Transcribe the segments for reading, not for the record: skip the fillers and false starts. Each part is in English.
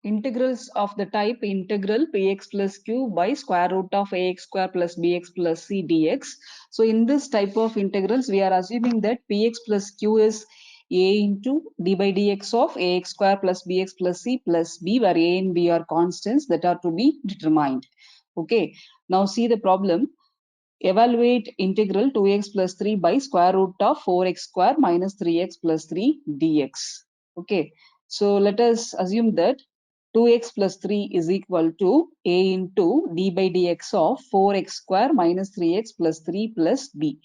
integrals of the type integral px plus q by square root of ax square plus bx plus c dx. So in this type of integrals, we are assuming that px plus q is a into d by dx of ax square plus bx plus c plus b, where a and b are constants that are to be determined. Okay, now see the problem. Evaluate integral 2x plus 3 by square root of 4x square minus 3x plus 3 dx. Okay, so let us assume that 2x plus 3 is equal to a into d by dx of 4x square minus 3x plus 3 plus b.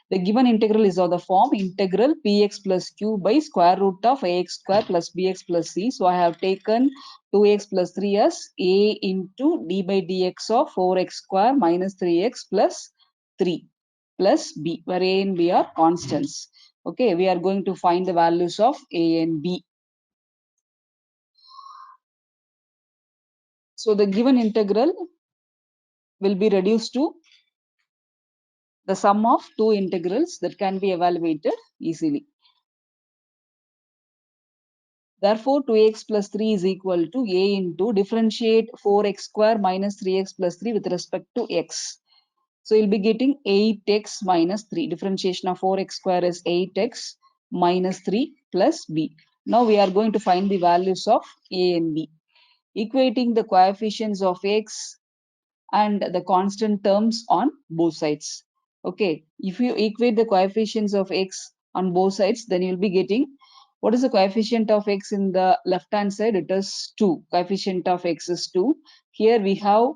The given integral is of the form integral px plus q by square root of ax square plus bx plus c. So I have taken 2x plus 3 as a into d by dx of 4x square minus 3x plus 3 plus b, where a and b are constants. Okay, we are going to find the values of a and b. So the given integral will be reduced to the sum of two integrals that can be evaluated easily. Therefore, 2x plus 3 is equal to a into differentiate 4x square minus 3x plus 3 with respect to x. So you'll be getting 8x minus 3. Differentiation of 4x square is 8x minus 3 plus b. Now we are going to find the values of a and b. Equating the coefficients of x and the constant terms on both sides. Okay, if you equate the coefficients of x on both sides, then you'll be getting, what is the coefficient of x in the left hand side? It is 2. Coefficient of x is 2. Here we have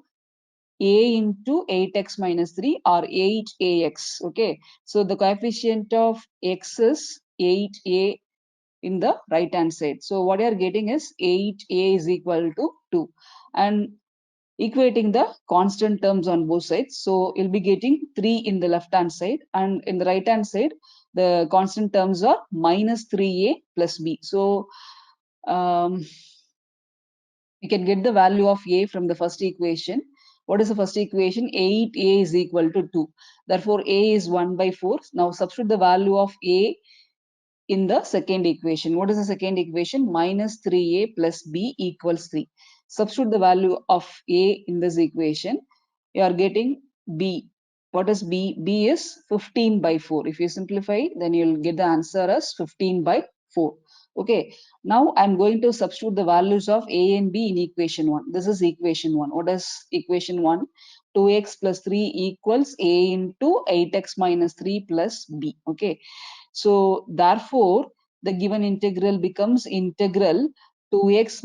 a into 8x minus 3 or 8ax. Okay, so the coefficient of x is 8a in the right hand side. So what you are getting is 8a is equal to 2. And equating the constant terms on both sides. So you'll be getting 3 in the left hand side, and in the right hand side, the constant terms are minus 3a plus b. So we can get the value of a from the first equation. What is the first equation? 8a is equal to 2. Therefore, a is 1 by 4. Now substitute the value of a in the second equation. What is the second equation? Minus 3a plus b equals 3. Substitute the value of a in this equation. You are getting b. What is b? B is 15 by 4. If you simplify, then you'll get the answer as 15 by 4. Okay. Now I'm going to substitute the values of a and b in equation 1. This is equation 1. What is equation 1? 2x plus 3 equals a into 8x minus 3 plus b. Okay. So therefore, the given integral becomes integral 2x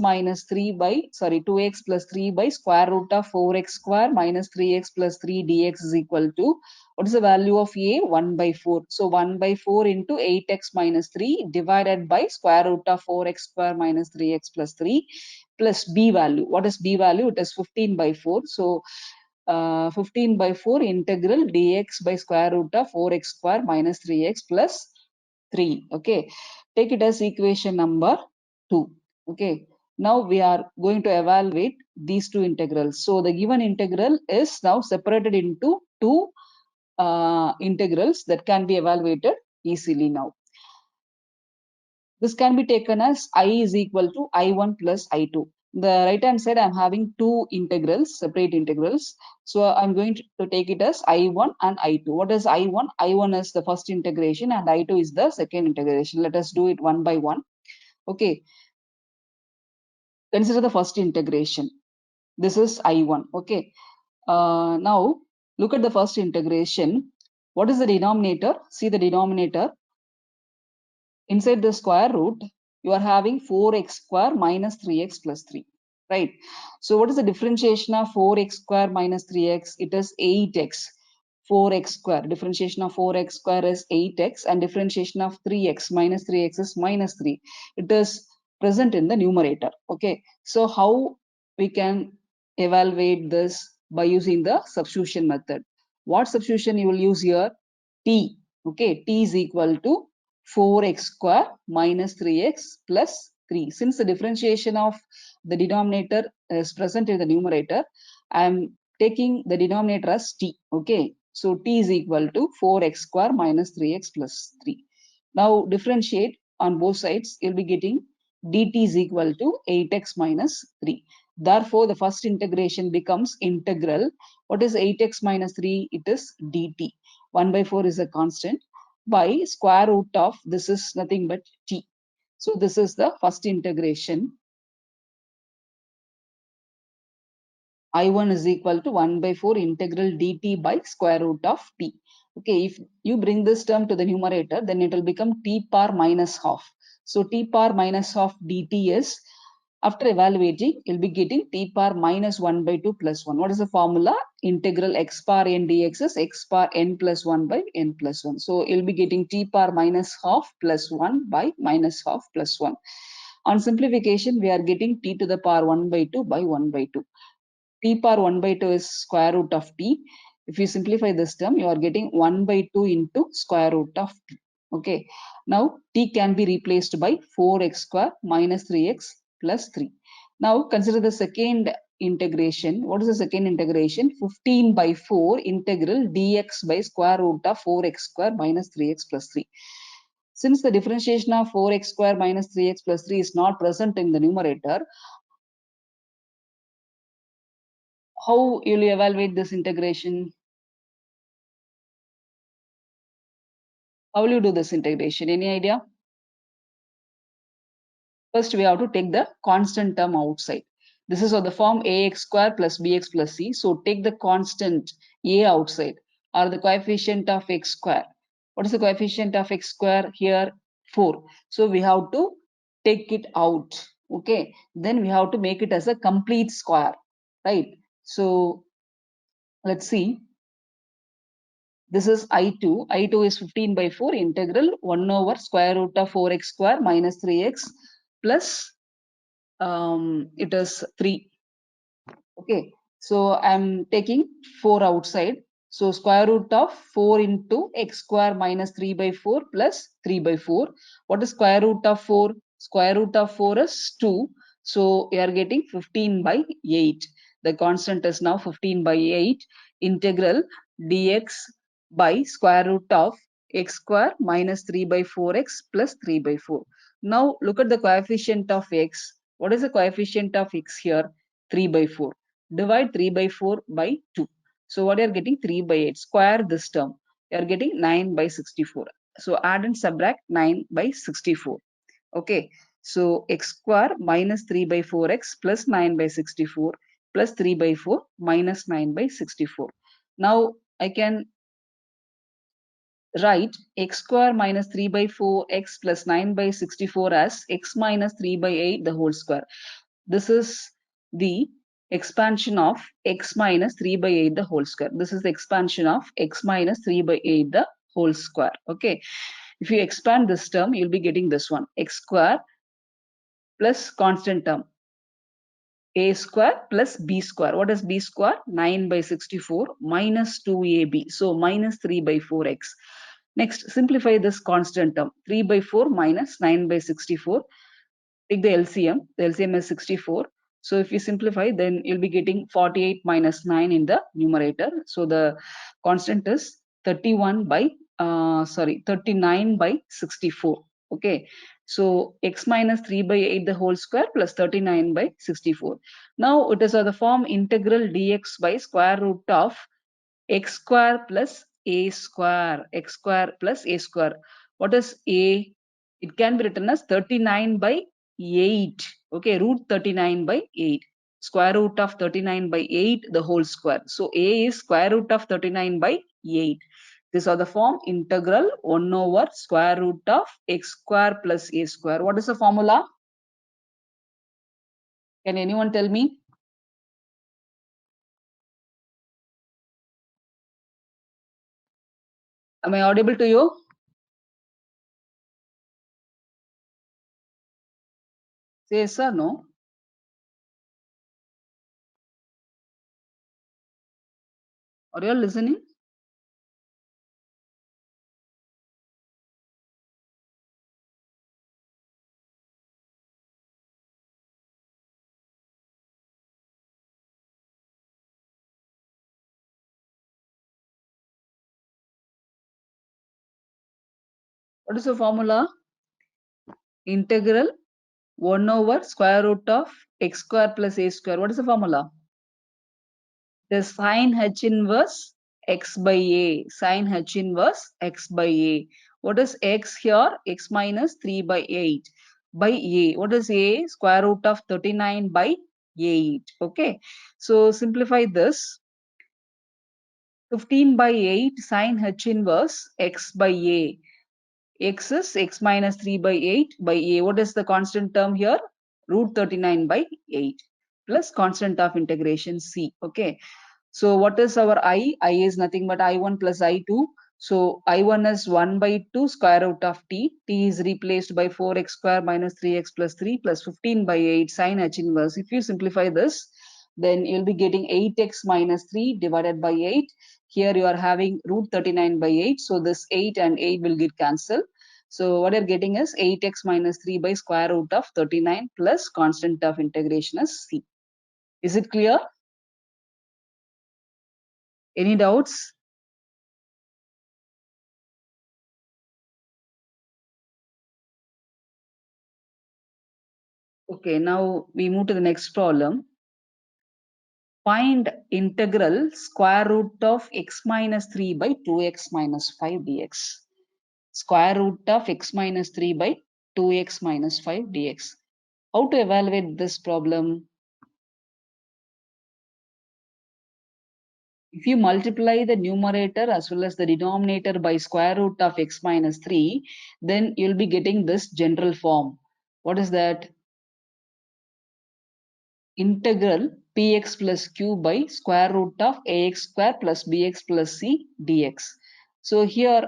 plus 3 by square root of 4x square minus 3x plus 3 dx is equal to, what is the value of a? 1 by 4. So 1 by 4 into 8x minus 3 divided by square root of 4x square minus 3x plus 3 plus b value. What is b value? It is 15 by 4. So 15 by 4 integral dx by square root of 4x square minus 3x plus 3. Okay, take it as equation number 2. Okay, now we are going to evaluate these two integrals. So the given integral is now separated into two integrals that can be evaluated easily now. This can be taken as I is equal to I1 plus I2. The right hand side, I'm having two integrals, separate integrals. So I'm going to take it as I1 and I2. What is I1? I1 is the first integration and I2 is the second integration. Let us do it one by one. Okay. Consider the first integration. This is I1. Okay. Now look at the first integration. What is the denominator? See the denominator. Inside the square root, you are having 4x square minus 3x plus 3, right? So what is the differentiation of 4x square minus 3x? It is 8x. 4x square. Differentiation of 4x square is 8x, and differentiation of 3x minus 3x is minus 3. It is present in the numerator. Okay. So how we can evaluate this? By using the substitution method. What substitution you will use here? T. Okay. T is equal to 4x square minus 3x plus 3. Since the differentiation of the denominator is present in the numerator, I am taking the denominator as t. Okay, so t is equal to 4x square minus 3x plus 3. Now differentiate on both sides, you'll be getting dt is equal to 8x minus 3. Therefore, the first integration becomes integral. What is 8x minus 3? It is dt. 1 by 4 is a constant by square root of, this is nothing but t. So this is the first integration. I1 is equal to 1 by 4 integral dt by square root of t. Okay, if you bring this term to the numerator, then it will become t power minus half. So t power minus half dt is, after evaluating, you'll be getting t power minus 1 by 2 plus 1. What is the formula? Integral x power n dx is x power n plus 1 by n plus 1. So you'll be getting t power minus half plus 1 by minus half plus 1. On simplification, we are getting t to the power 1 by 2 by 1 by 2. T power 1 by 2 is square root of t. If you simplify this term, you are getting 1 by 2 into square root of t. Okay. Now t can be replaced by 4x square minus 3x plus 3. Now consider the second integration. What is the second integration? 15 by 4 integral dx by square root of 4x square minus 3x plus 3. Since the differentiation of 4x square minus 3x plus 3 is not present in the numerator, how will you evaluate this integration? How will you do this integration? Any idea? First, we have to take the constant term outside. This is of the form ax square plus bx plus c. So take the constant a outside, or the coefficient of x square. What is the coefficient of x square here? 4. So we have to take it out. Okay. Then we have to make it as a complete square. Right. So let's see. This is I2. I2 is 15 by 4 integral 1 over square root of 4x square minus 3x plus it is 3. Okay. So I'm taking 4 outside. So square root of 4 into x square minus 3 by 4 plus 3 by 4. What is square root of 4? Square root of 4 is 2. So we are getting 15 by 8. The constant is now 15 by 8 integral dx by square root of x square minus 3 by 4x plus 3 by 4. Now look at the coefficient of x. What is the coefficient of x here? 3 by 4. Divide 3 by 4 by 2. So what you are getting? 3 by 8. Square this term. You are getting 9 by 64. So add and subtract 9 by 64. Okay. So x square minus 3 by 4x plus 9 by 64 plus 3 by 4 minus 9 by 64. Now I can write x square minus 3 by 4x plus 9 by 64 as x minus 3 by 8 the whole square. This is the expansion of x minus 3 by 8 the whole square. This is the expansion of x minus 3 by 8 the whole square. Okay. If you expand this term, you'll be getting this one. X square plus constant term. A square plus b square. What is b square? 9 by 64 minus 2ab. So minus 3 by 4x. Next, simplify this constant term. 3 by 4 minus 9 by 64. Take the LCM. The LCM is 64. So if you simplify, then you'll be getting 48 minus 9 in the numerator. So the constant is 39 by 64. Okay. So x minus 3 by 8 the whole square plus 39 by 64. Now it is of the form integral dx by square root of x square plus a square. X square plus a square. What is a? It can be written as 39 by 8. Okay, root 39 by 8. Square root of 39 by 8 the whole square. So a is square root of 39 by 8. These are the form integral 1 over square root of x square plus a square. What is the formula? Can anyone tell me? Am I audible to you? Say yes or no. Are you all listening? What is the formula? Integral 1 over square root of x square plus a square. What is the formula? The sine h inverse x by a. Sine h inverse x by a. What is x here? X minus 3 by 8 by a. What is a? Square root of 39 by 8. Okay. So simplify this. 15 by 8 sine h inverse x by a. X is x minus 3 by 8 by a. What is the constant term here? Root 39 by 8 plus constant of integration c. Okay. So what is our I? I is nothing but I1 plus I2. So I1 is 1 by 2 square root of t. T is replaced by 4x square minus 3x plus 3 plus 15 by 8 sine h inverse. If you simplify this, then you'll be getting 8x minus 3 divided by 8. Here you are having root 39 by 8. So this 8 and 8 will get cancelled. So what you're getting is 8x minus 3 by square root of 39 plus constant of integration is c. Is it clear? Any doubts? Okay, now we move to the next problem. Find integral square root of x minus 3 by 2x minus 5 dx. Square root of x minus 3 by 2x minus 5 dx. How to evaluate this problem? If you multiply the numerator as well as the denominator by square root of x minus 3, then you'll be getting this general form. What is that? Integral px plus q by square root of ax square plus bx plus c dx. So here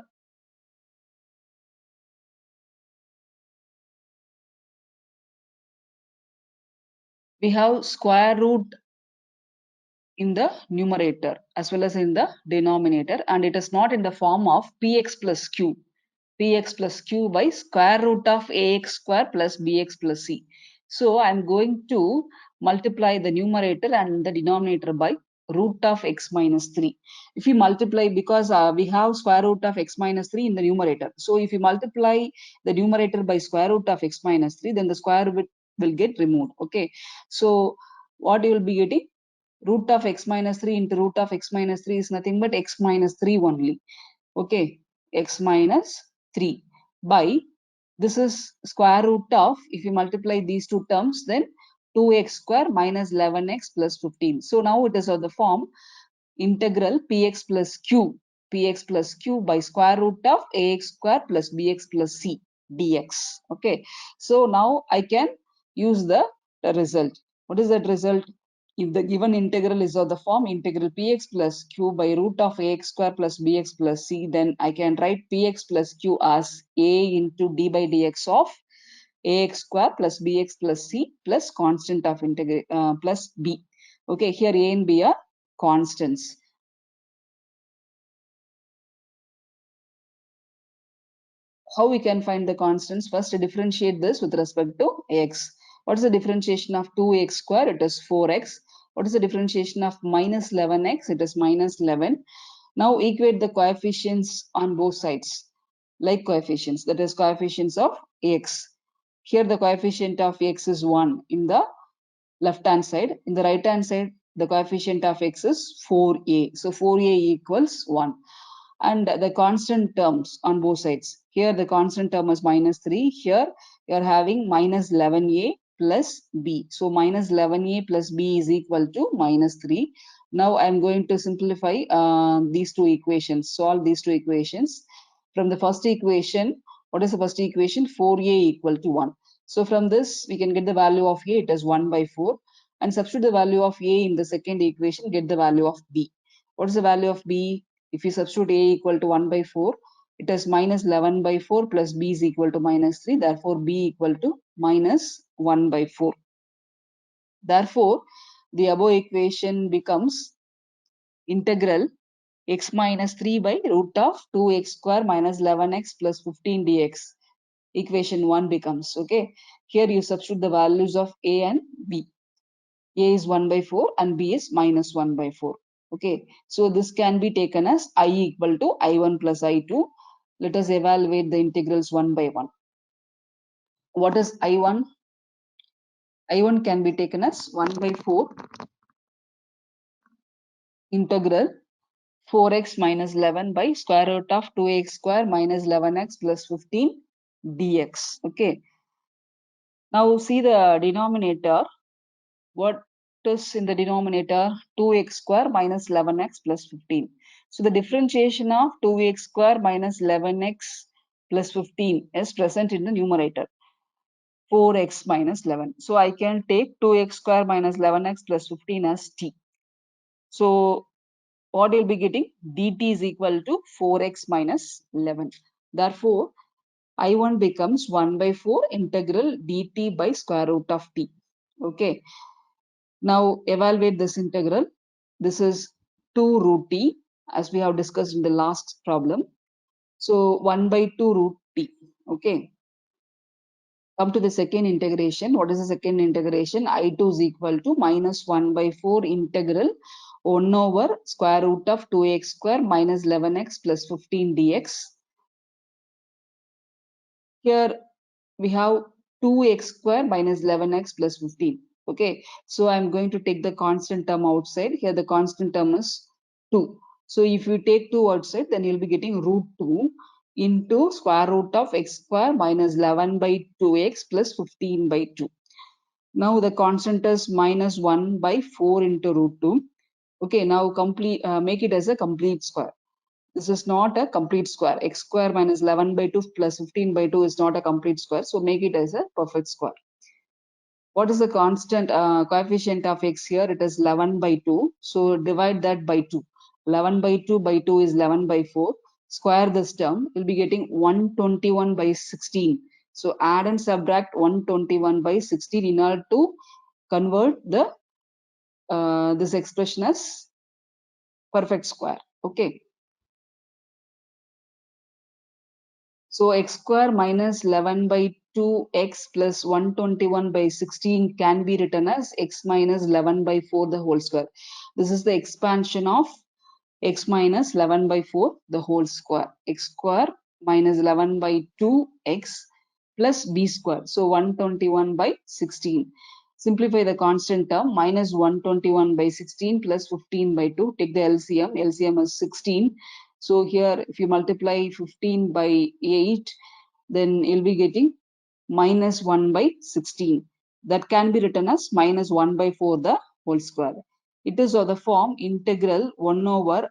we have square root in the numerator as well as in the denominator, and it is not in the form of px plus q. Px plus q by square root of ax square plus bx plus c. So I'm going to multiply the numerator and the denominator by root of x minus 3. If you multiply, because we have square root of x minus 3 in the numerator. So if you multiply the numerator by square root of x minus 3, then the square root will get removed. Okay. So what you will be getting? Root of x minus 3 into root of x minus 3 is nothing but x minus 3 only. Okay, x minus 3 by, this is square root of, if you multiply these two terms, then 2x square minus 11x plus 15. So now it is of the form integral px plus q by square root of ax square plus bx plus c dx. Okay, so now I can use the result. What is that result? If the given integral is of the form integral px plus q by root of ax square plus bx plus c, then I can write px plus q as a into d by dx of ax square plus bx plus c plus constant of integral plus b. Okay, here a and b are constants. How we can find the constants? First, differentiate this with respect to x. What is the differentiation of 2x square? It is 4x. What is the differentiation of minus 11x? It is minus 11. Now equate the coefficients on both sides, like coefficients, that is coefficients of x. Here the coefficient of x is 1 in the left hand side. In the right hand side, the coefficient of x is 4a. So 4a equals 1. And the constant terms on both sides. Here the constant term is minus 3. Here you are having minus 11a plus b. So minus 11a plus b is equal to minus 3. Now I am going to simplify these two equations, solve these two equations. From the first equation, what is the first equation? 4a equal to 1. So from this, we can get the value of a, it is 1 by 4. And substitute the value of a in the second equation, get the value of b. What is the value of b? If you substitute a equal to 1 by 4, it is minus 11 by 4 plus b is equal to minus 3. Therefore, b equal to minus 1 by 4. Therefore, the above equation becomes integral x minus 3 by root of 2x square minus 11x plus 15 dx. Equation 1 becomes, okay. Here you substitute the values of a and b. A is 1 by 4 and b is minus 1 by 4. Okay, so this can be taken as I equal to I1 plus I2. Let us evaluate the integrals one by one. What is I1? I1 can be taken as 1 by 4 integral 4x minus 11 by square root of 2x square minus 11x plus 15 dx. Okay. Now see the denominator. What is in the denominator? 2x square minus 11x plus 15. So the differentiation of 2x square minus 11x plus 15 is present in the numerator. 4x minus 11. So I can take 2x square minus 11x plus 15 as t. So what you'll be getting? dt is equal to 4x minus 11. Therefore, I1 becomes 1 by 4 integral dt by square root of t. Okay. Now evaluate this integral. This is 2 root t as we have discussed in the last problem. So 1 by 2 root t. Okay. Come to the second integration. What is the second integration? I2 is equal to minus 1 by 4 integral 1 over square root of 2x square minus 11x plus 15 dx. Here we have 2x square minus 11x plus 15. Okay, so I'm going to take the constant term outside. Here the constant term is 2. So if you take 2 outside, then you'll be getting root 2 into square root of x square minus 11 by 2x plus 15 by 2. Now the constant is minus 1 by 4 into root 2. Okay, now make it as a complete square. This is not a complete square. X square minus 11 by 2 plus 15 by 2 is not a complete square. So make it as a perfect square. What is the constant coefficient of x here? It is 11 by 2. So divide that by 2. 11 by 2 by 2 is 11 by 4. Square this term. You'll be getting 121 by 16. So add and subtract 121 by 16 in order to convert the this expression as perfect square. Okay. So x square minus 11 by 2x plus 121 by 16 can be written as x minus 11 by 4 the whole square. This is the expansion of x minus 11 by 4 the whole square. X square minus 11 by 2x plus b square. So 121 by 16. Simplify the constant term minus 121 by 16 plus 15 by 2. Take the LCM. LCM is 16. So here if you multiply 15 by 8, then you'll be getting minus 1 by 16. That can be written as minus 1 by 4 the whole square. It is of the form integral 1 over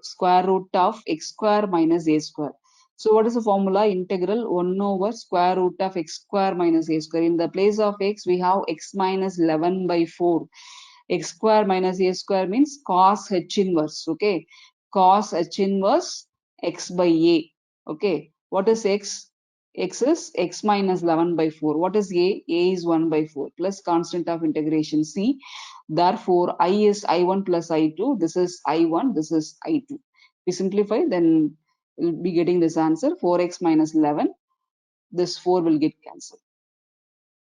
square root of x square minus a square. So what is the formula? Integral 1 over square root of x square minus a square. In the place of x, we have x minus 11 by 4. X square minus a square means cos h inverse. Okay. Cos h inverse x by a. Okay. What is x? X is x minus 11 by 4. What is a? A is 1 by 4 plus constant of integration c. Therefore, I is I1 plus I2. This is I1. This is I2. We simplify, then we'll be getting this answer 4x minus 11. This 4 will get cancelled.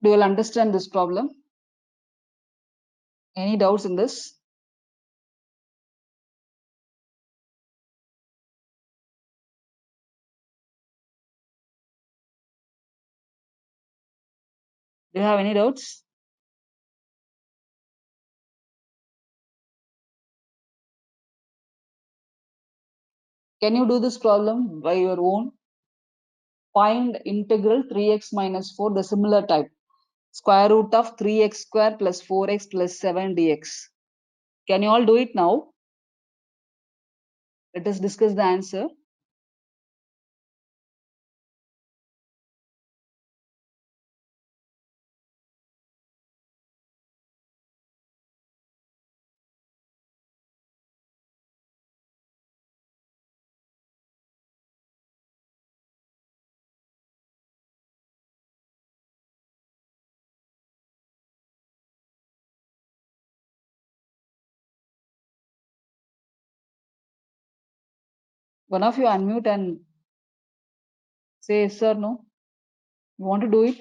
Do you all understand this problem? Any doubts in this? Do you have any doubts? Can you do this problem by your own? Find integral 3x minus 4, the similar type. Square root of 3x square plus 4x plus 7 dx. Can you all do it now? Let us discuss the answer. One of you unmute and say yes or no. You want to do it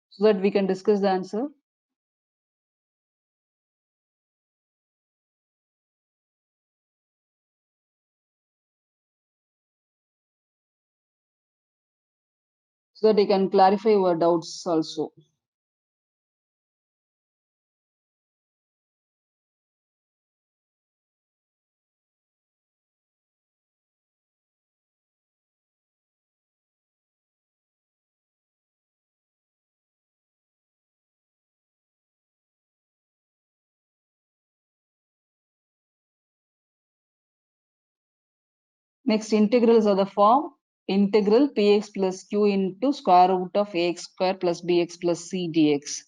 so that we can discuss the answer. so that you can clarify your doubts also. Next, integrals are the form integral px plus q into square root of ax square plus bx plus c dx.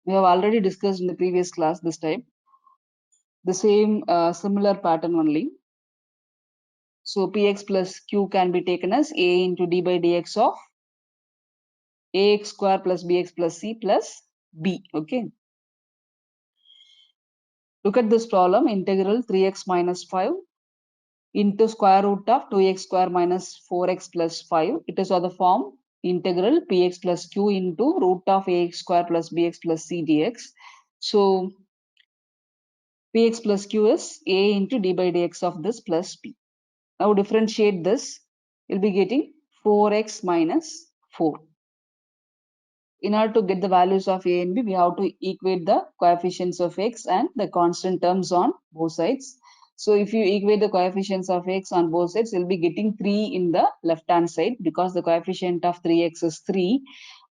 We have already discussed in the previous class this time. The same similar pattern only. So px plus q can be taken as a into d by dx of ax square plus bx plus c plus b. Okay. Look at this problem, integral 3x minus 5 into square root of 2x square minus 4x plus 5. It is of the form integral px plus q into root of ax square plus bx plus c dx. So px plus q is a into d by dx of this plus b. Now differentiate this, you'll be getting 4x minus 4. In order to get the values of a and b, we have to equate the coefficients of x and the constant terms on both sides. So if you equate the coefficients of x on both sides, you'll be getting 3 in the left hand side because the coefficient of 3x is 3.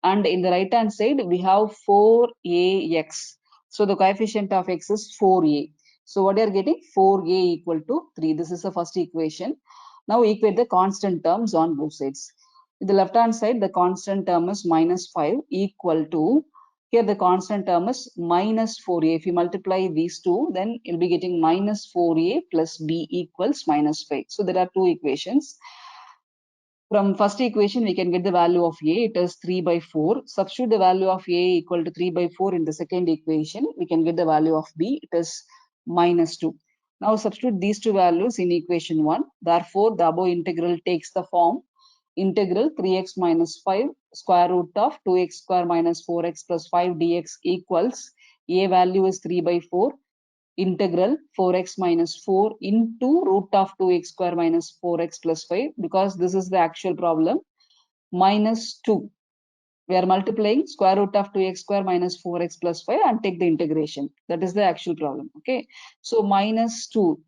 And in the right hand side, we have 4ax. So the coefficient of x is 4a. So what you are getting? 4a equal to 3. This is the first equation. Now equate the constant terms on both sides. In the left hand side, the constant term is minus 5 equal to, here the constant term is minus 4a. If you multiply these two, then you'll be getting minus 4a plus b equals minus 5. So there are two equations. From first equation, we can get the value of a, it is 3 by 4. Substitute the value of a equal to 3 by 4 in the second equation, we can get the value of b, it is minus 2. Now substitute these two values in equation 1. Therefore, the above integral takes the form integral 3x minus 5 square root of 2x square minus 4x plus 5 dx equals a value is 3 by 4 integral 4x minus 4 into root of 2x square minus 4x plus 5 because this is the actual problem minus 2. We are multiplying square root of 2x square minus 4x plus 5 and take the integration. That is the actual problem. Okay. So minus 2,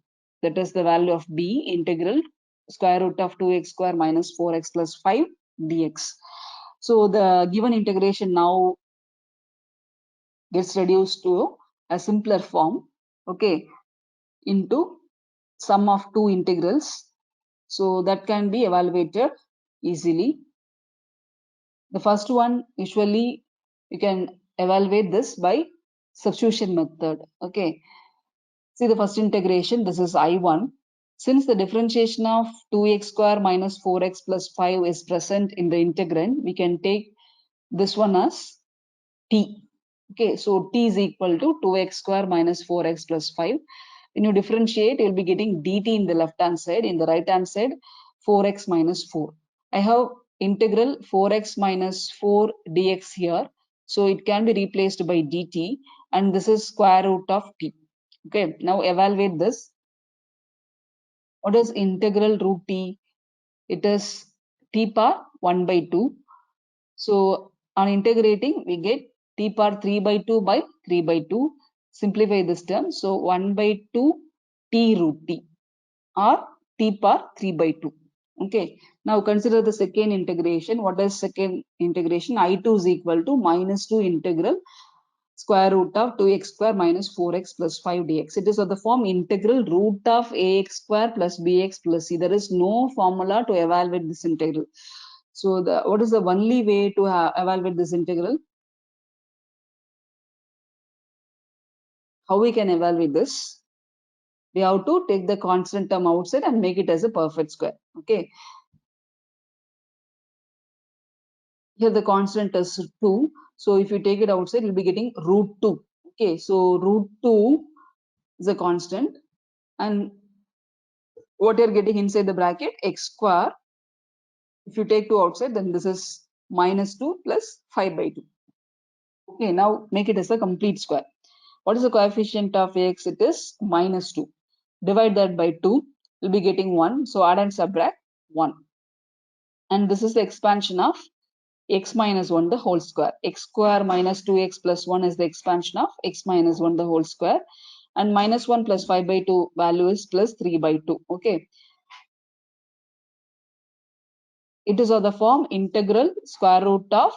that is the value of b integral square root of 2x square minus 4x plus 5 dx. So the given integration now gets reduced to a simpler form. Okay. Into sum of two integrals. So that can be evaluated easily. The first one, usually you can evaluate this by substitution method. Okay. See the first integration, this is I1. Since the differentiation of 2x square minus 4x plus 5 is present in the integrand, we can take this one as t. Okay, so t is equal to 2x square minus 4x plus 5. When you differentiate, you'll be getting dt in the left hand side. In the right hand side, 4x minus 4. I have integral 4x minus 4 dx here. So it can be replaced by dt and this is square root of t. Okay, now evaluate this. What is integral root t? It is t power 1 by 2. So on integrating, we get t power 3 by 2 by 3 by 2. Simplify this term. So 1 by 2 t root t or t power 3 by 2. Okay. Now consider the second integration. What is second integration? I2 is equal to minus 2 integral square root of 2x square minus 4x plus 5 dx. It is of the form integral root of ax square plus bx plus c. There is no formula to evaluate this integral. So what is the only way to evaluate this integral? How we can evaluate this? We have to take the constant term outside and make it as a perfect square. Okay. Here the constant is 2. So if you take it outside, you'll be getting root 2. Okay. So root 2 is a constant. And what you're getting inside the bracket, x square. If you take 2 outside, then this is minus 2 plus 5 by 2. Okay. Now make it as a complete square. What is the coefficient of x? It is minus 2. Divide that by 2, you'll be getting 1. So add and subtract 1. And this is the expansion of x minus 1 the whole square. X square minus 2x plus 1 is the expansion of x minus 1 the whole square. And minus 1 plus 5 by 2 value is plus 3 by 2. Okay. It is of the form integral square root of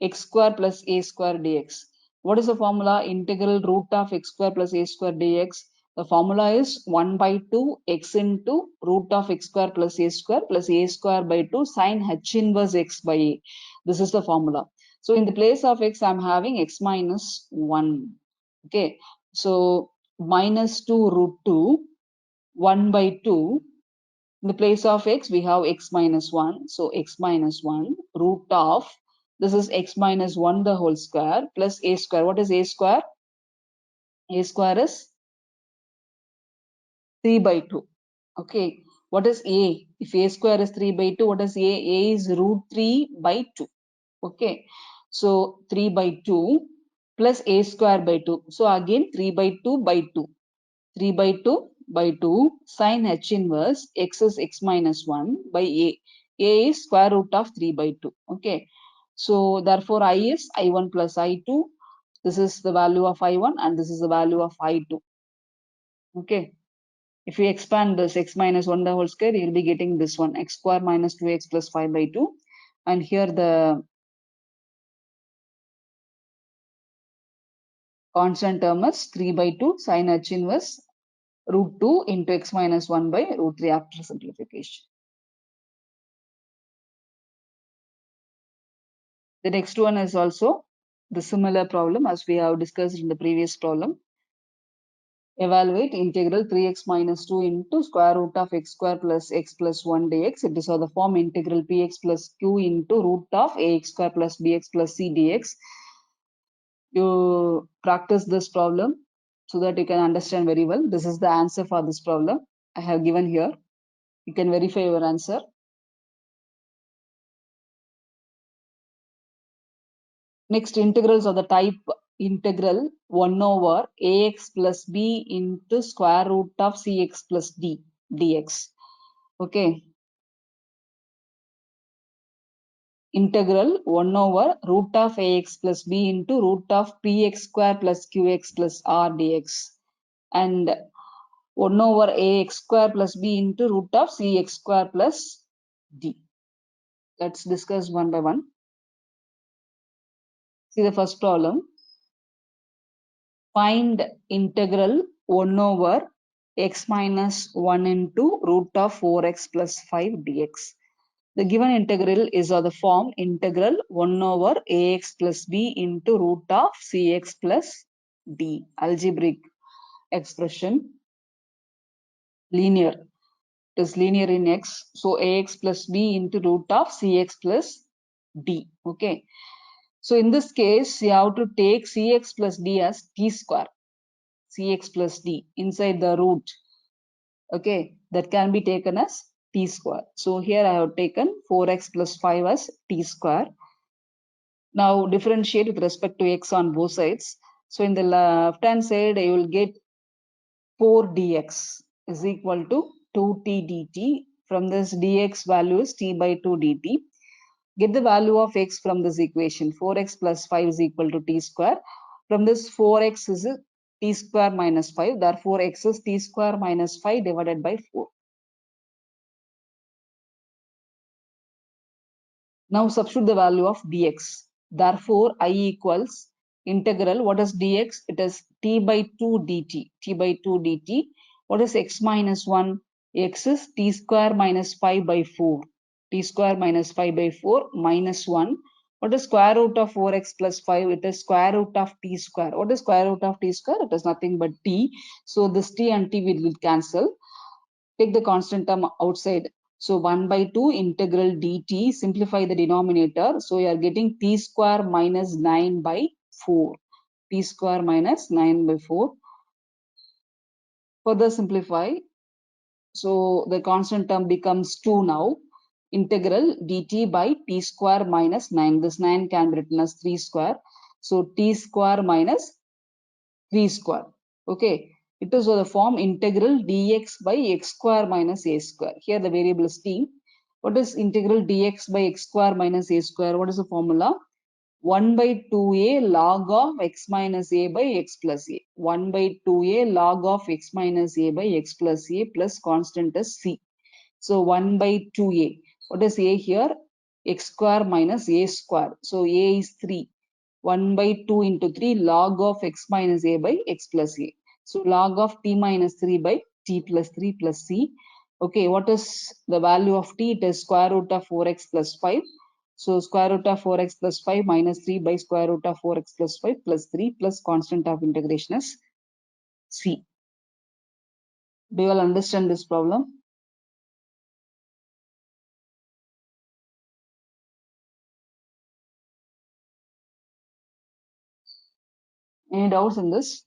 x square plus a square dx. What is the formula? Integral root of x square plus a square dx. The formula is 1 by 2 x into root of x square plus a square by 2 sine h inverse x by a. This is the formula. So in the place of x, I'm having x minus 1. Okay. So minus 2 root 2, 1 by 2. In the place of x, we have x minus 1. So x minus 1 root of, this is x minus 1 the whole square plus a square. What is a square? A square is 3 by 2. Okay. What is a? If a square is 3 by 2, what is a? A is root 3 by 2. Okay. So 3 by 2 plus a square by 2. So again 3 by 2 by 2. 3 by 2 by 2 sine h inverse x is x minus 1 by a. A is square root of 3 by 2. Okay. So therefore I is I1 plus I2. This is the value of I1 and this is the value of I2. Okay. If we expand this x minus 1 the whole square, you'll be getting this one, x square minus 2x plus 5 by 2. And here the constant term is 3 by 2 sine h inverse root 2 into x minus 1 by root 3 after simplification. The next one is also the similar problem as we have discussed in the previous problem. Evaluate integral 3x minus 2 into square root of x square plus x plus 1 dx. It is of the form integral px plus q into root of ax square plus bx plus c dx. You practice this problem so that you can understand very well. This is the answer for this problem I have given here. You can verify your answer. Next, integrals of the type integral 1 over ax plus b into square root of cx plus d dx. Okay. Integral 1 over root of ax plus b into root of px square plus qx plus r dx. And 1 over ax square plus b into root of cx square plus d. Let's discuss one by one. See the first problem. Find integral 1 over x minus 1 into root of 4x plus 5 dx. The given integral is of the form integral 1 over ax plus b into root of cx plus d. Algebraic expression, linear. It is linear in x. So ax plus b into root of cx plus d. Okay. So in this case, you have to take cx plus d as t square. Cx plus d inside the root. Okay, that can be taken as t square. So here I have taken 4x plus 5 as t square. Now differentiate with respect to x on both sides. So in the left hand side, you will get 4 dx is equal to 2t dt. From this dx value is t by 2 dt. Get the value of x from this equation. 4x plus 5 is equal to t square. From this 4x is t square minus 5. Therefore, x is t square minus 5 divided by 4. Now substitute the value of dx. Therefore, I equals integral. What is dx? It is t by 2 dt. T by 2 dt. What is x minus 1? X is t square minus 5 by 4. T square minus 5 by 4 minus 1. What is square root of 4x plus 5? It is square root of t square. What is square root of t square? It is nothing but t. So this t and t will cancel. Take the constant term outside. So 1 by 2 integral dt, simplify the denominator. So you are getting t square minus 9 by 4. T square minus 9 by 4. Further simplify. So the constant term becomes 2 now. Integral dt by t square minus 9. This 9 can be written as 3 square. So t square minus 3 square. Okay. It is of the form integral dx by x square minus a square. Here the variable is t. What is integral dx by x square minus a square? What is the formula? 1 by 2a log of x minus a by x plus a. 1 by 2a log of x minus a by x plus a plus constant is c. So 1 by 2a. What is a here? X square minus a square. So a is 3. 1 by 2 into 3 log of x minus a by x plus a. So log of t minus 3 by t plus 3 plus c. Okay, what is the value of t? It is square root of 4x plus 5. So square root of 4x plus 5 minus 3 by square root of 4x plus 5 plus 3 plus constant of integration is c. Do you all understand this problem? Any doubts in this?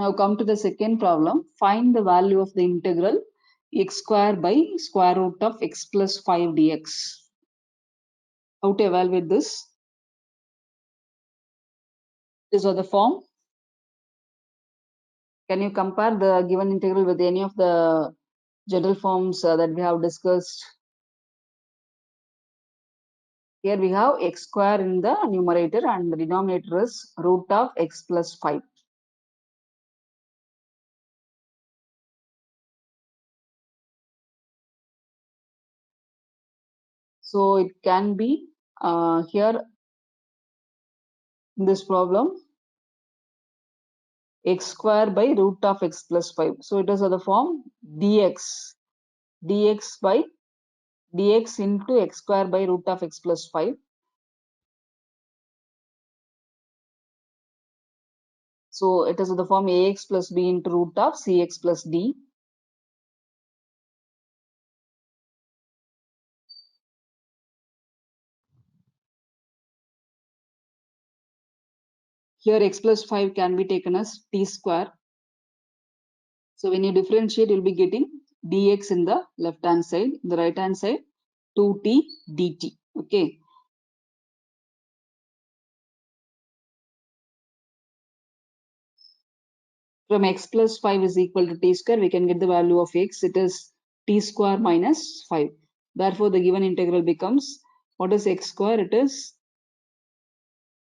Now come to the second problem. Find the value of the integral x square by square root of x plus 5 dx. How to evaluate this? This is the form. Can you compare the given integral with any of the general forms that we have discussed? Here we have x square in the numerator and the denominator is root of x plus 5. So it can be here in this problem x square by root of x plus 5. So it is of the form dx by dx into x square by root of x plus 5. So it is of the form ax plus b into root of cx plus d. Here x plus 5 can be taken as t square. So when you differentiate, you'll be getting dx in the left hand side, in the right hand side 2t dt. Okay. From x plus 5 is equal to t square, we can get the value of x. It is t square minus 5. Therefore, the given integral becomes, what is x square? It is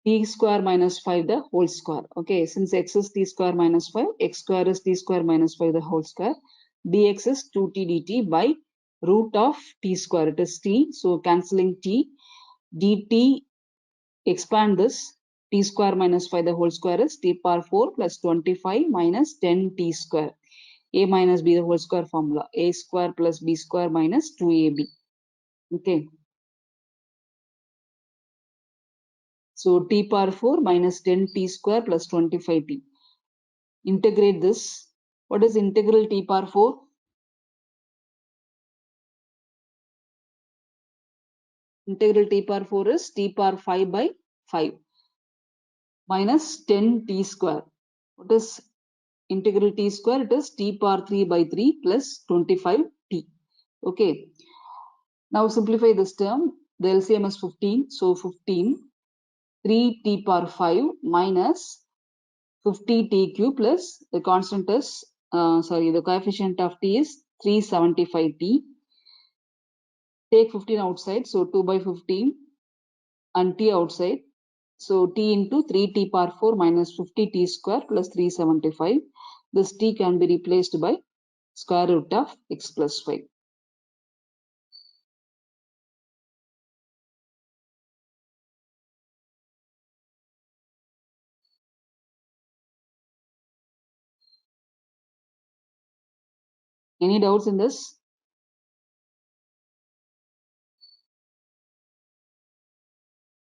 t square minus 5 the whole square. Okay, since x is t square minus 5, x square is t square minus 5 the whole square. Dx is 2t dt by root of t square. It is t. So cancelling t. dt, expand this. T square minus 5 the whole square is t power 4 plus 25 minus 10 t square. A minus b the whole square formula. A square plus b square minus 2ab. Okay. So t power 4 minus 10t square plus 25t. Integrate this. What is integral t power 4? Integral t power 4 is t power 5 by 5 minus 10t square. What is integral t square? It is t power 3 by 3 plus 25t. Okay. Now simplify this term. The LCM is 15. So 15, 3t power 5 minus 50t cube plus the constant is, the coefficient of t is 375t. Take 15 outside. So 2 by 15 and t outside. So t into 3t power 4 minus 50t square plus 375. This t can be replaced by square root of x plus 5. Any doubts in this?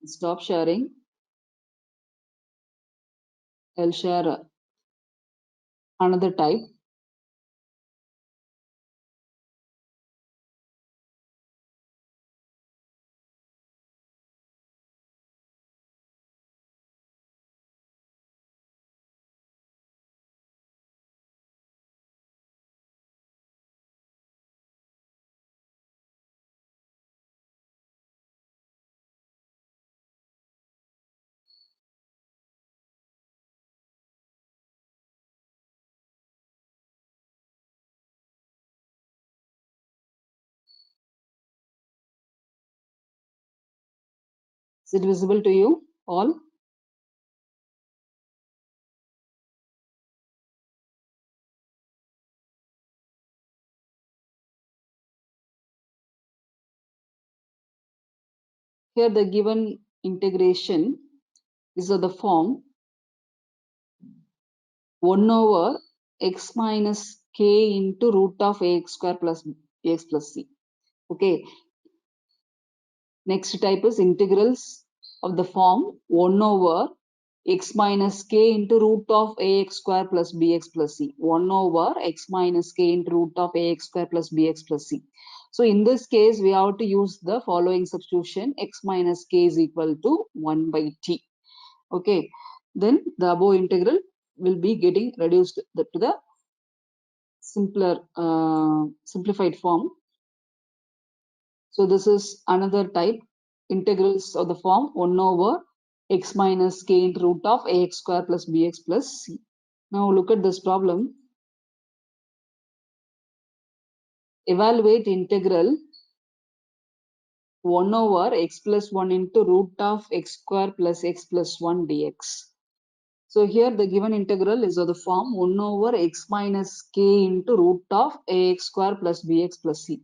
Stop sharing. I'll share another type. Is it visible to you all? Here the given integration is of the form 1 over x minus k into root of ax square plus bx plus c. Okay. Next type is integrals of the form 1 over x minus k into root of ax square plus bx plus c. 1 over x minus k into root of ax square plus bx plus c. So in this case, we have to use the following substitution. X minus k is equal to 1 by t. Okay. Then the above integral will be getting reduced to the simpler, simplified form. So this is another type, integrals of the form 1 over x minus k into root of ax square plus bx plus c. Now look at this problem. Evaluate integral 1 over x plus 1 into root of x square plus x plus 1 dx. So here the given integral is of the form 1 over x minus k into root of ax square plus bx plus c.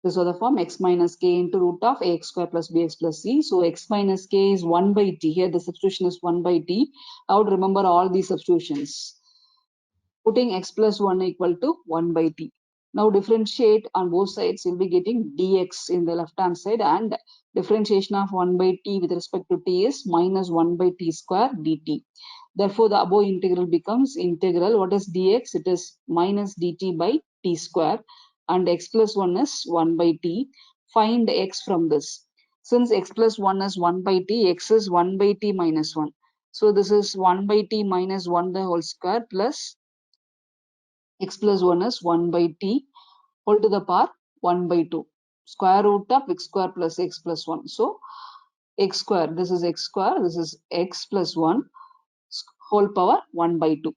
This was the form x minus k into root of ax square plus bx plus c. So x minus k is 1 by t. Here the substitution is 1 by t. I would remember all these substitutions. Putting x plus 1 equal to 1 by t. Now differentiate on both sides. You'll be getting dx in the left hand side, and differentiation of 1 by t with respect to t is minus 1 by t square dt. Therefore, the above integral becomes integral. What is dx? It is minus dt by t square, and x plus 1 is 1 by t. Find x from this. Since x plus 1 is 1 by t, x is 1 by t minus 1. So this is 1 by t minus 1 the whole square plus x plus 1 is 1 by t whole to the power 1 by 2. Square root of x square plus x plus 1. So x square, this is x square, this is x plus 1 whole power 1 by 2.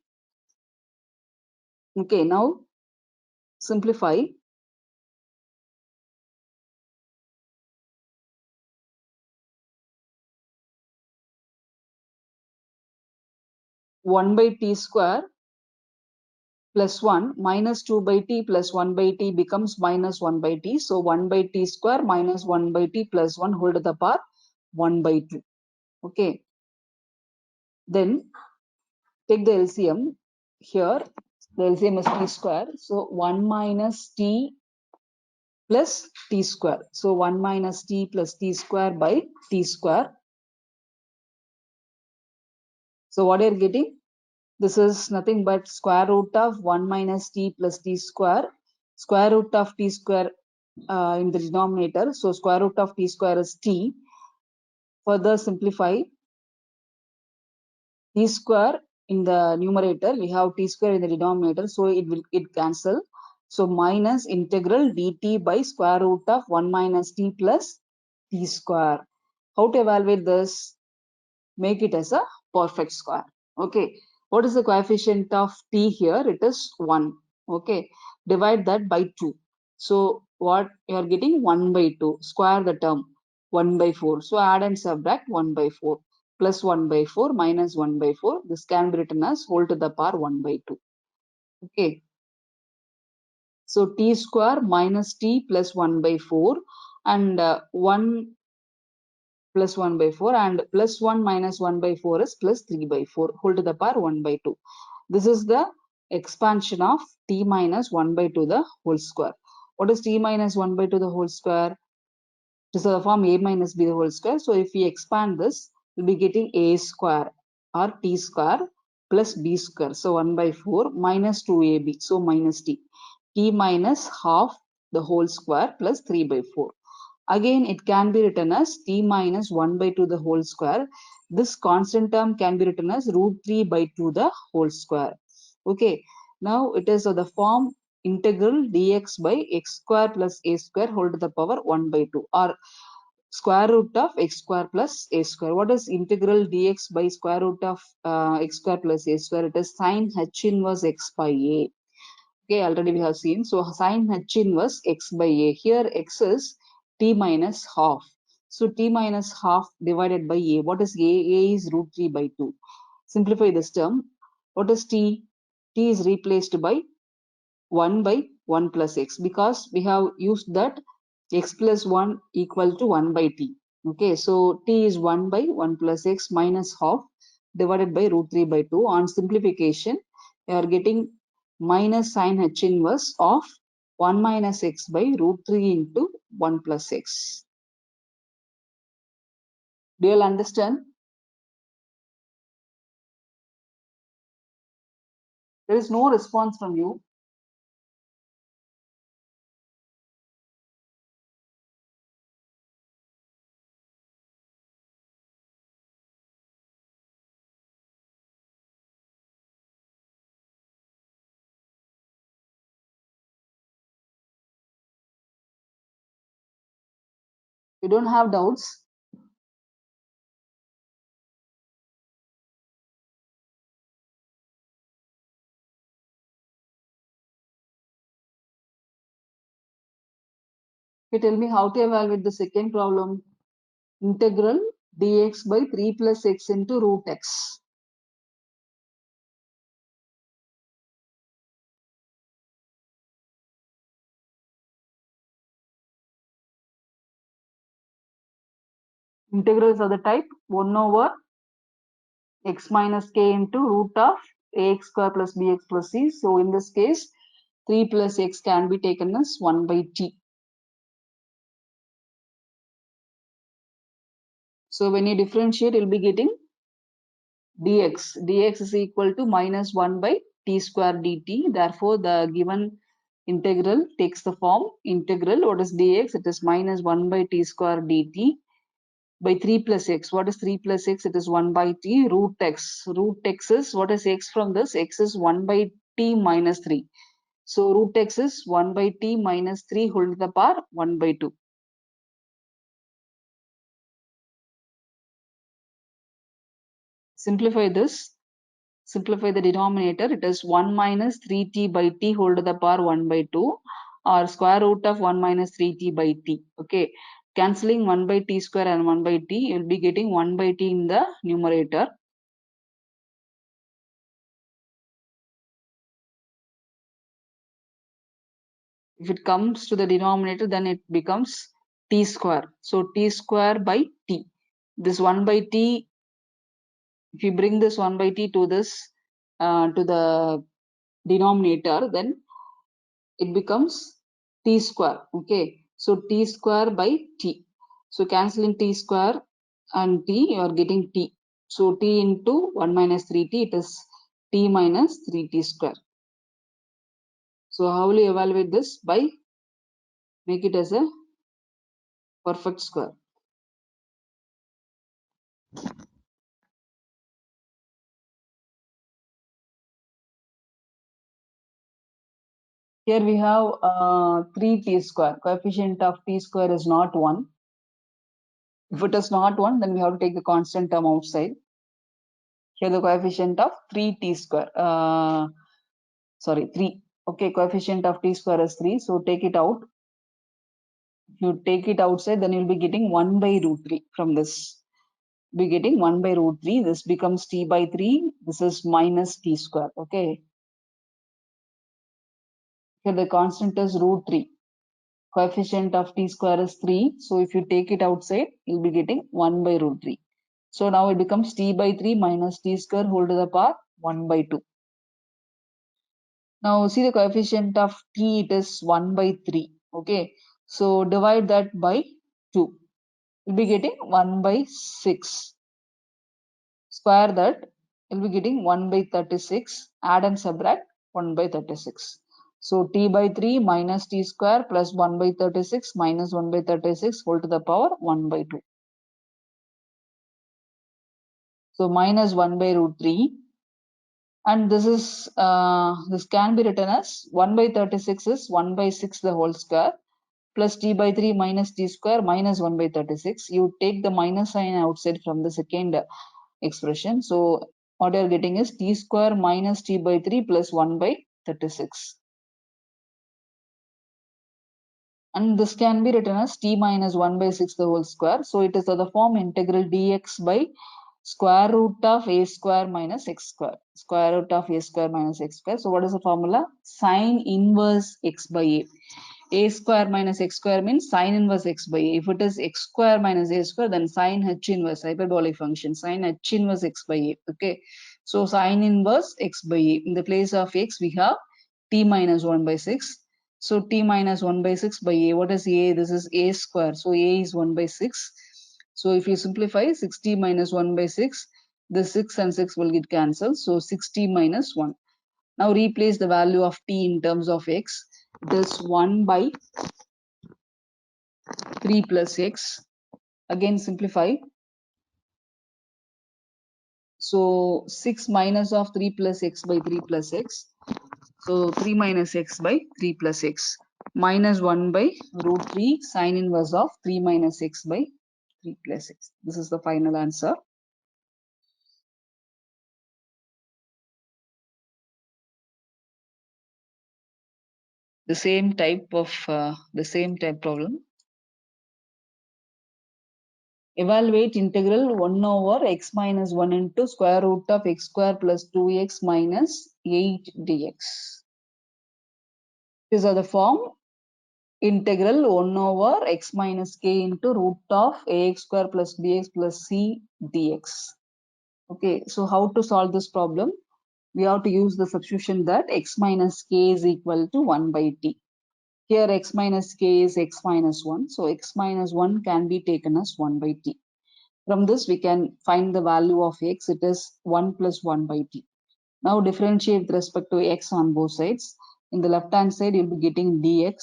Okay, now simplify. 1 by t square plus 1 minus 2 by t plus 1 by t becomes minus 1 by t. So 1 by t square minus 1 by t plus 1 whole to the power 1 by 2. Okay. Then take the LCM. Here the LCM is t square. So 1 minus t plus t square. So 1 minus t plus t square by t square. So what are you getting? This is nothing but square root of 1 minus t plus t square. Square root of t square in the denominator. So square root of t square is t. Further simplify, t square in the numerator. We have t square in the denominator. So it cancel. So minus integral dt by square root of 1 minus t plus t square. How to evaluate this? Make it as a perfect square. Okay. What is the coefficient of t here? It is 1. Okay. Divide that by 2. So what you are getting? 1 by 2. Square the term. 1 by 4. So add and subtract 1 by 4. Plus 1 by 4 minus 1 by 4. This can be written as whole to the power 1 by 2. Okay. So t square minus t plus 1 by 4, and 1 plus 1 by 4, and plus 1 minus 1 by 4 is plus 3 by 4 whole to the power 1 by 2. This is the expansion of t minus 1 by 2 the whole square. What is t minus 1 by 2 the whole square? It is the form a minus b the whole square. So if we expand this, we'll be getting a square or t square plus b square. So 1 by 4 minus 2ab. So minus t. T minus half the whole square plus 3 by 4. Again, it can be written as t minus 1 by 2 the whole square. This constant term can be written as root 3 by 2 the whole square. Okay. Now it is of the form integral dx by x square plus a square whole to the power 1 by 2, or square root of x square plus a square. What is integral dx by square root of x square plus a square? It is sine h inverse x by a. Okay, already we have seen. So sine h inverse x by a. Here x is t minus half. So t minus half divided by a. What is a? A is root 3 by 2. Simplify this term. What is t? T is replaced by 1 by 1 plus x because we have used that x plus 1 equal to 1 by t. Okay, so t is 1 by 1 plus x minus half divided by root 3 by 2. On simplification, we are getting minus sine h inverse of 1 minus x by root 3 into 1 plus x. Do you all understand? There is no response from you. You don't have doubts. Okay, tell me how to evaluate the second problem. Integral dx by 3 plus x into root x. Integrals are the type 1 over x minus k into root of ax square plus bx plus c. So in this case, 3 plus x can be taken as 1 by t. So when you differentiate, you'll be getting dx. dx is equal to minus 1 by t square dt. Therefore, the given integral takes the form integral. What is dx? It is minus 1 by t square dt by 3 plus x. What is 3 plus x? It is 1 by t root x. Root x is, what is x from this? X is 1 by t minus 3. So root x is 1 by t minus 3 whole to the power 1 by 2. Simplify this. Simplify the denominator. It is 1 minus 3t by t whole to the power 1 by 2 or square root of 1 minus 3t by t. Okay. Cancelling 1 by t square and 1 by t, you will be getting 1 by t in the numerator. If it comes to the denominator, then it becomes t square. So t square by t. This 1 by t, if you bring this 1 by t to this, to the denominator, then it becomes t square. Okay. So t square by t. So cancelling t square and t, you are getting t. So t into 1 minus 3t, it is t minus 3t square. So how will you evaluate this? By make it as a perfect square. Here we have 3t square. Coefficient of t square is not 1. If it is not 1, then we have to take the constant term outside. Here the coefficient of 3t square. Sorry, 3. Okay, coefficient of t square is 3. So take it out. If you take it outside, then you'll be getting 1 by root 3 from this. Be getting 1 by root 3. This becomes t by 3. This is minus t square. Okay. Here the constant is root 3. Coefficient of t square is 3. So if you take it outside, you'll be getting 1 by root 3. So now it becomes t by 3 minus t square whole to the power 1 by 2. Now see the coefficient of t, it is 1 by 3. Okay. So divide that by 2. You'll be getting 1 by 6. Square that, you'll be getting 1 by 36. Add and subtract 1 by 36. So t by 3 minus t square plus 1 by 36 minus 1 by 36 whole to the power 1 by 2. So minus 1 by root 3. And this can be written as 1 by 36 is 1 by 6 the whole square plus t by 3 minus t square minus 1 by 36. You take the minus sign outside from the second expression. So what you are getting is t square minus t by 3 plus 1 by 36. And this can be written as t minus 1 by 6 the whole square. So it is of the form integral dx by square root of a square minus x square. Square root of a square minus x square. So what is the formula? Sine inverse x by a square minus x square means sine inverse x by a. If it is x square minus a square, then sine h inverse hyperbolic function, sine h inverse x by a. Okay. So sine inverse x by a. In the place of x, we have t minus 1 by 6. So t minus 1 by 6 by a. What is a? This is a square. So a is 1 by 6. So if you simplify 6t minus 1 by 6, the 6 and 6 will get cancelled. So 6t minus 1. Now replace the value of t in terms of x. It is 1 by 3 plus x. Again simplify. So 6 minus of 3 plus x by 3 plus x. So 3 minus x by 3 plus x. Minus 1 by root 3 sine inverse of 3 minus x by 3 plus x. This is the final answer. The same type problem. Evaluate integral 1 over x minus 1 into square root of x square plus 2x minus 8 dx. These are the form integral 1 over x minus k into root of ax square plus bx plus c dx. Okay, so how to solve this problem? We have to use the substitution that x minus k is equal to 1 by t. Here x minus k is x minus 1. So x minus 1 can be taken as 1 by t. From this we can find the value of x. It is 1 plus 1 by t. Now differentiate with respect to x on both sides. In the left hand side you'll be getting dx,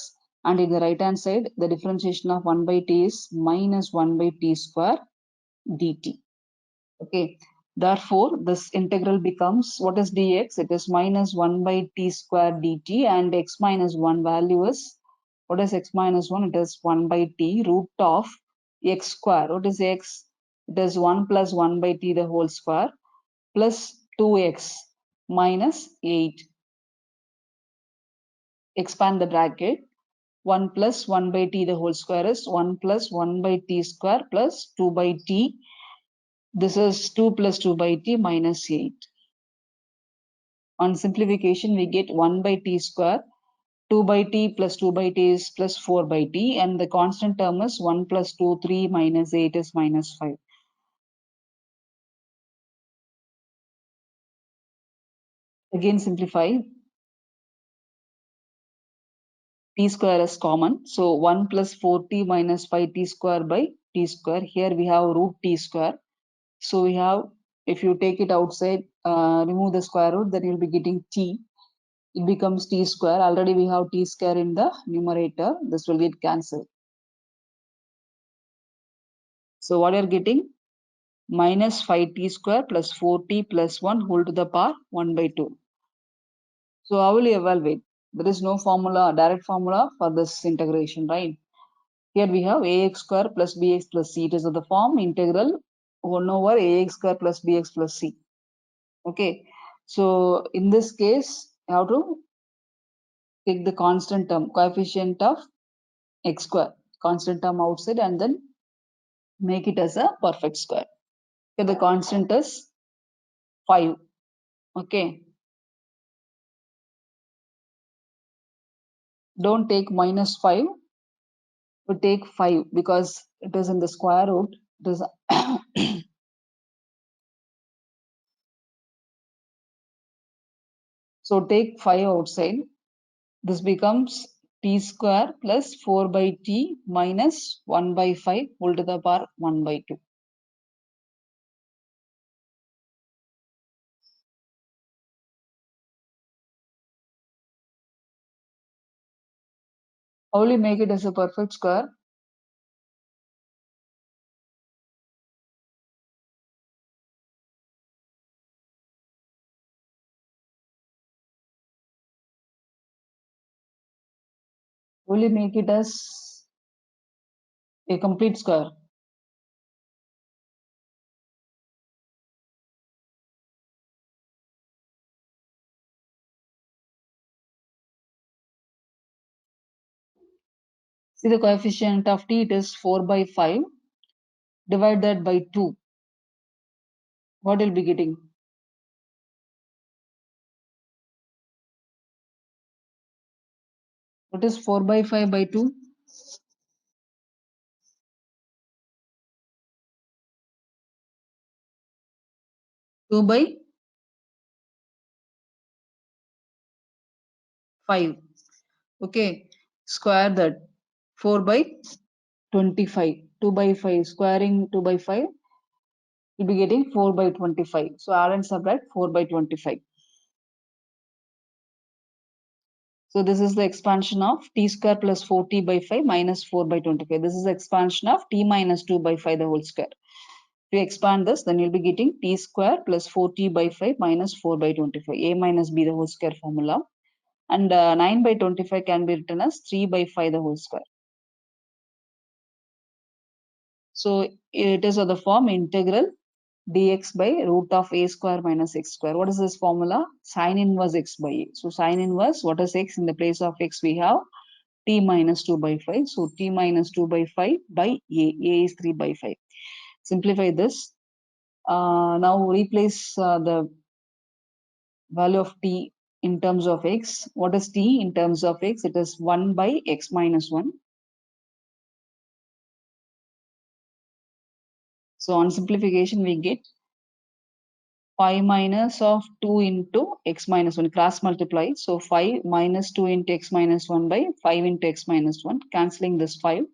and in the right hand side the differentiation of 1 by t is minus 1 by t square dt. Okay, therefore this integral becomes, what is dx? It is minus 1 by t square dt, and x minus 1 value is, what is x minus 1? It is 1 by t root of x square. What is x? It is 1 plus 1 by t the whole square plus 2x minus 8. Expand the bracket. 1 plus 1 by t the whole square is 1 plus 1 by t square plus 2 by t. This is 2 plus 2 by t minus 8. On simplification, we get 1 by t square. 2 by t plus 2 by t is plus 4 by t, and the constant term is 1 plus 2, 3 minus 8 is minus 5. Again simplify. T square is common. So 1 plus 4t minus 5t square by t square. Here we have root t square. So we have, if you take it outside, remove the square root, then you'll be getting t. It becomes t square. Already we have t square in the numerator. This will get cancelled. So what you're getting? Minus 5t square plus 4t plus 1 whole to the power 1 by 2. So how will you evaluate? There is no formula, direct formula for this integration, right? Here we have ax square plus bx plus c. It is of the form integral 1 over ax square plus bx plus c. Okay. So in this case, you have to take the constant term, coefficient of x square, constant term outside, and then make it as a perfect square. Here the constant is 5. Okay. Don't take minus 5. We take 5 because it is in the square root. It is so take 5 outside. This becomes t square plus 4 by t minus 1 by 5 whole to the power 1 by 2. How will you make it as a perfect square? Will you make it as a complete square? See the coefficient of t, it is 4 by 5. Divide that by 2. What will be getting? What is 4 by 5 by 2? 2 by 5. Okay. Square that. 4 by 25. 2 by 5. Squaring 2 by 5. You'll be getting 4 by 25. So add and subtract 4 by 25. So this is the expansion of t square plus 4t by 5 minus 4 by 25. This is the expansion of t minus 2 by 5 the whole square. If you expand this, then you'll be getting t square plus 4t by 5 minus 4 by 25. A minus b the whole square formula. And 9 by 25 can be written as 3 by 5 the whole square. So it is of the form integral dx by root of a square minus x square. What is this formula? Sine inverse x by a. So sine inverse, what is x? In the place of x we have t minus 2 by 5. So t minus 2 by 5 by a. A is 3 by 5. Simplify this. Now replace the value of t in terms of x. What is t in terms of x? It is 1 by x minus 1. So on simplification we get 5 minus of 2 into x minus 1, cross multiply. So 5 minus 2 into x minus 1 by 5 into x minus 1, cancelling this 5.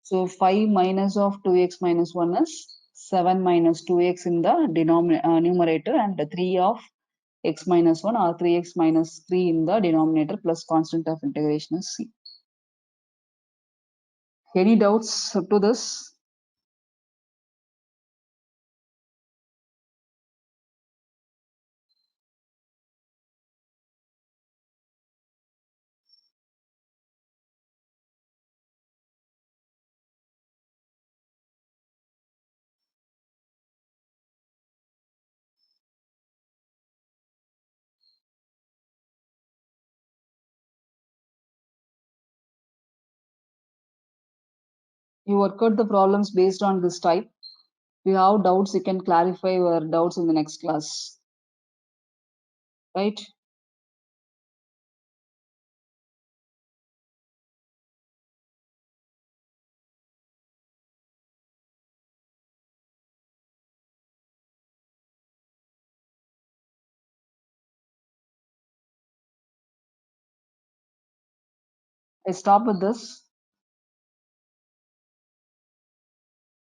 So 5 minus of 2x minus 1 is 7 minus 2x in the numerator, and 3 of x minus 1 or 3x minus 3 in the denominator, plus constant of integration is c. Any doubts up to this? You work out the problems based on this type. If you have doubts, you can clarify your doubts in the next class, right? I stop with this.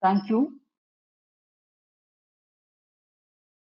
Thank you.